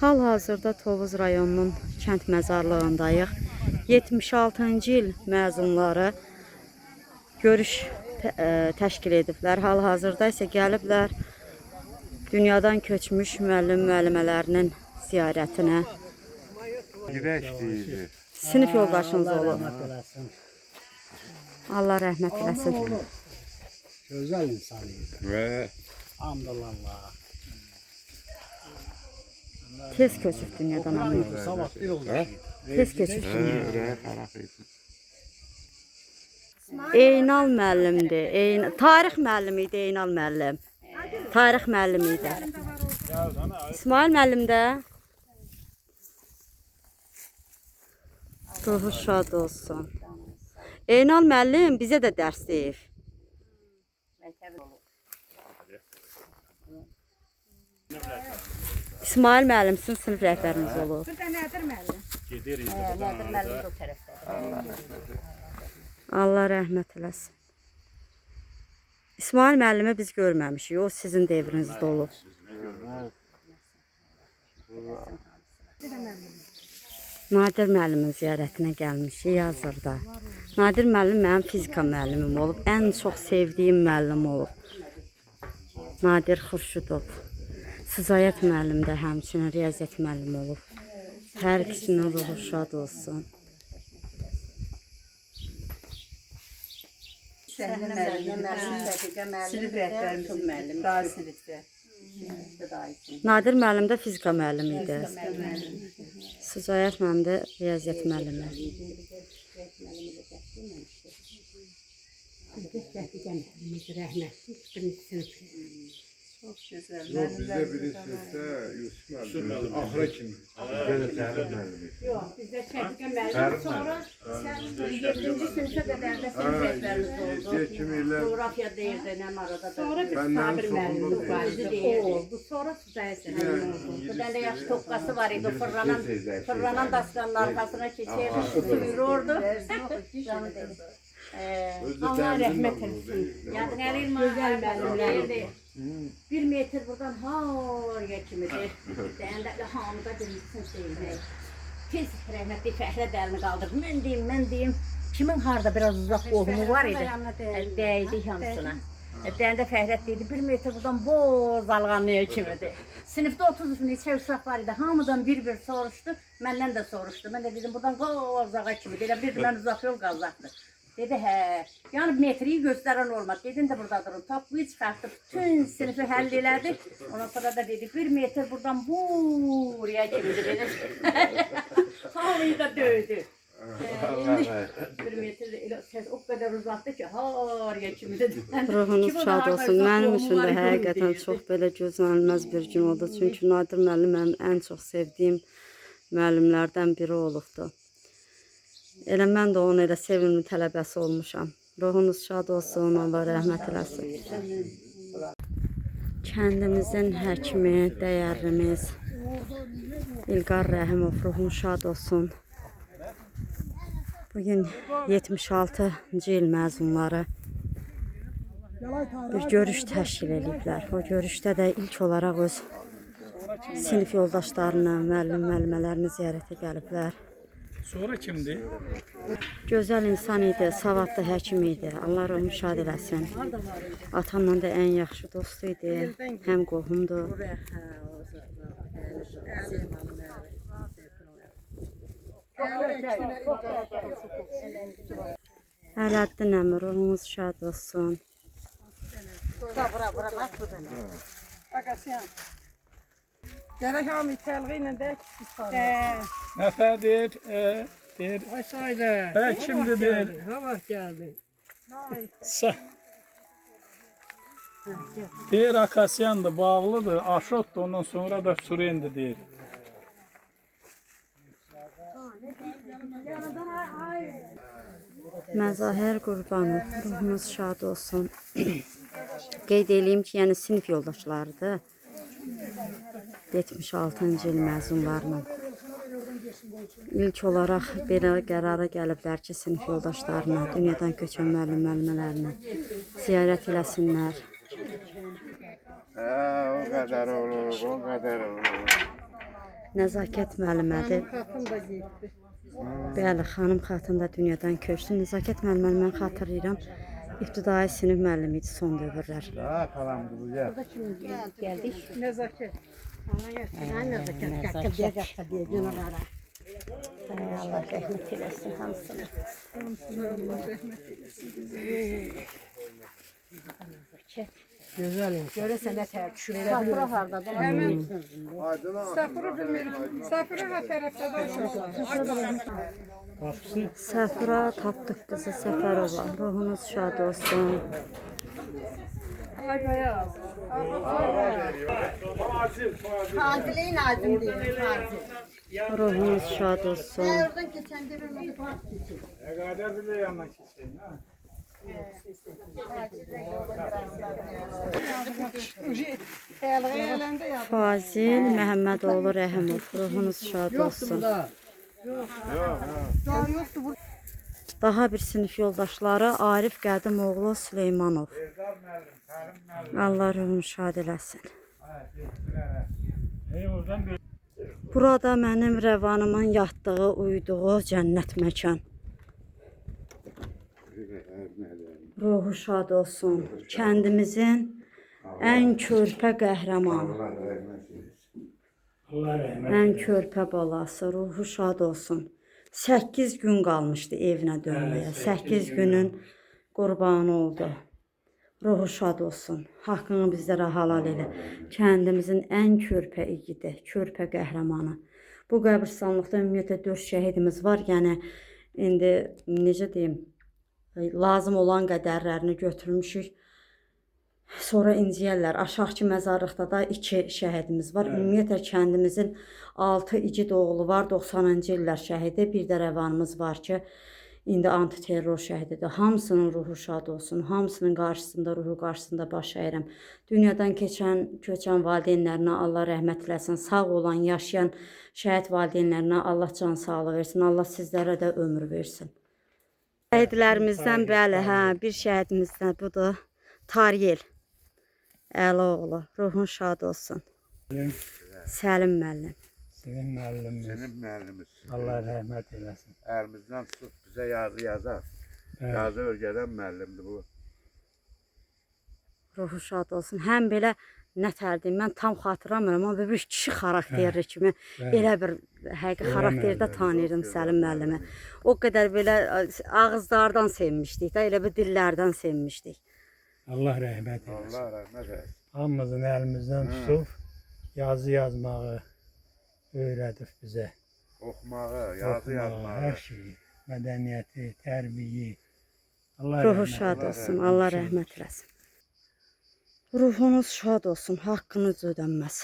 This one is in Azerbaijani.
Hal-hazırda Tovuz rayonunun kənd məzarlığındayıq. 76-cı il məzunları görüş təşkil ediblər. Hal-hazırda isə gəliblər dünyadan köçmüş müəllim-müəllimələrinin ziyarətinə. Sinif yoldaşınız olub. Allah rəhmət eləsin. Güzel insanıydı. Hamdülillah. Tez köçüb dünyadan amma. Savadlı yoldaşı. Tez köçüb dünyadan. Eynal müəllimdir. Tarix müəllimi idi Eynal müəllim. Tarix müəllimi idi. İsmail müəllim də. Ruhu şad olsun. Eynal müəllim bizə də dərs deyir. İsmail müəllim sizin sinif rəhbəriniz olub. Burada nədir müəllim? Nədir müəllim bu tərəfdə. Allah rəhmət eləsin. İsmail müəllimi biz görməmişik. O sizin devrinizdə olub. Nadir müəllimin ziyarətinə gəlmişik yazırda. Nadir müəllim mənim fizika müəllimim olub. Ən çox sevdiyim müəllim olub. Nadir Xurşudov. Sizayət müəllim də həmçinin riyaziyyat müəllim olub. Hər ikisinin ruhu şad olsun. Sinif rəhbərimiz müəllim. Daha sinifdə. Nadir müəllim də fizika müəllimi idi. Sizayət müəllim də riyaziyyat müəllimi. Çok güzel. Yok bizde birisi ise Yusuf müəllim. Ahıra kimi. Bizde de Fərud müəllim. Yok, bizde çəkə müəllim. Sonra sən 7-ci sinifə qədər də sinif rəhbərimiz oldu. 7 kimi ilə Coğrafya deyirdi, nə arada da. Sonra biz Benden Sabir çoxunda müəllimimiz var idi, deyirdi. oldu. Sonra Süzayət müəllim oldu. Bir dənə yaş toqqası var idi, fırlanan daskanın arkasına keçirdi, sürüyordu. Allah rəhmət etsin. Yadın əlin gözəl müəllimlərdi. 1 metr buradan haraya kimidir. Deyəndə hamıda bilirsin şeyini. Tez rəhmətli Fəhrət əlini qaldırdı. Mən deyim, kimin harada biraz uzaq qohumu var idi. Dəydik hamısına. Deyəndə Fəhrət deyildi, 1 metr buradan boz alğanlıya kimidir. Sinifdə 30 neçə uşaq var idi. Hamıdan bir-bir soruşdu. Məndən də soruşdu. Mən də dedim, buradan qozağa kimidir. Elə bir mən uzaq yol qazaqdır. Dedi, hə, yəni metriyi göstərən olmadı. Dedim də burada durun. Tapıyı çıxartdı, bütün sinifi həll elədi. Ondan sonra da dedi, 1 metr buradan buraya kimidir dedi. Hamıyı da döydü. İndi 1 metr səs o qədər uzaqdı ki, haraya kimidir. Ruhunuz şad olsun. Mənim üçün də həqiqətən çox belə gözlənilməz bir gün oldu. Çünki Nadir müəllim mənim ən çox sevdiyim müəllimlərdən biri olubdu. Elə mən də onun elə sevimli tələbəsi olmuşam. Ruhunuz şad olsun, Allah rəhmət eləsin. Kəndimizin həkimi, dəyərlimiz İlqar Rəhimov, ruhun şad olsun. Bugün 76-cı il məzunları bir görüş təşkil ediblər. O görüşdə də ilk olaraq öz sinif yoldaşlarını, müəllim-müəllimələrini ziyarətə gəliblər. Sonra kimdi? Gözəl insan idi, savadlı həkim idi. Allah onu şad eləsin. Atamla da ən yaxşı dostu idi, həm qohumdur. Ələddin əmi, ruhunuz şad olsun. Gerek hamı telgi ile de Nəfərdir? Deyir. aşağıda. Kimdir deyir? Hava geldi. Deyir Akasyandır, bağlıdır, Aşotdur, ondan sonra da Surendir deyir. Məzahər Qurbanov, ruhunuz şad olsun. Qeyd edeyim ki, yəni sinif yoldaşlarıdır. 76-cı il məzunlarla. İlk olaraq belə qərara gəliblər ki, sinif yoldaşlarına, dünyadan köçən müəllim-müəllimələrini ziyarət eləsinlər. O qədər olur, o qədər olur. Nəzakət müəllimədir. Xatın da getdi. Bəli, xanım xatın da dünyadan köçdü. Nəzakət müəlliməni mən xatırlayıram. İbtidai sinif müəllimi idi son dövrlər. Nəzakət. Allah rəhmət eləsin hamısını. Güzel insan. Görəsən nə tər düşür elə Safra hardadır? Safırı bilmiyorum. Safırı ha tərəfdə də Səfra tapdıq qızı Səfərova. Ruhunuz şad olsun. Fazile Nazım deyir, Fazil. Ruhunuz şad olsun. Oradan keçən də bir park keçir. Əqadə bilə yanına keçsin, ha? Təlğə eləndə ya. Fazil Məhəmmədoğlu Rəhimov. Ruhunuz şad olsun. Daha yoxdur bu. Daha bir sinif yoldaşları Arif Qədimoğlu Süleymanov. Allah ruhunu şad eləsin. Oradan bir Burada mənim rəvanımın yatdığı, uyuduğu cənnət məkan. Ruhu şad olsun. Kəndimizin ən körpə qəhrəmanı, Allah rəhmət. ən körpə balası. Ruhu şad olsun. 8 gün qalmışdı evinə dönməyə. 8 günün qurbanı oldu. Ruhu şad olsun. Haqqını bizlərə halal elə. Kəndimizin ən körpə igidi, körpə qəhrəmanı. Bu qəbirstanlıqda ümumiyyətlə 4 şəhidimiz var. Yəni indi necə deyim, lazım olan qədərlərini götürmüşük. Sonra inciyərlər. Aşağıki məzarlıqda da 2 şəhidimiz var. Ümumiyyətlə kəndimizin 6 igid oğlu var. 90-cı illər şəhidi. Bir də rəvanımız var ki, indi antiterror şəhididir. Hamısının ruhu şad olsun. Hamısının qarşısında, ruhu qarşısında baş əyirəm. Dünyadan köçən valideynlərinə Allah rəhmət eləsin. Sağ olan, yaşayan şəhid valideynlərinə Allah can sağlığı versin. Allah sizlərə də ömür versin. Şəhidlərimizdən bəli, hə, bir şəhidimizdən budur. Tariyel Əloğlu. Ruhun şad olsun. Səlim müəllim. Senin müəllimimiz. Senin müəllimiz. Allah rəhmət eləsin. Əlimizdən tutub bizə yazı yazar. Yazı öyrədən müəllimdir bu. Ruhu şad olsun. Həm belə nətərdir, mən tam xatırlamıram, amma bir kişi xarakterli kimi elə bir həqiqi xarakterdə tanıyırdım Səlim müəllimi. O qədər belə ağızlardan sevmişdik də, elə bir dillərdən sevmişdik. Allah rəhmət eləsin. Allah rəhmət eləsin. Hamımızın əlimizdən tutub yazı yazmağı öyrədib bizə. Oxumağı, yazı yazmağı. Hər şeyi, mədəniyyəti, tərbiyi. Allah Ruhu rəhmət şad olsun, Allah rəhmət eləsin. Ruhunuz şad olsun, haqqınız ödənməz.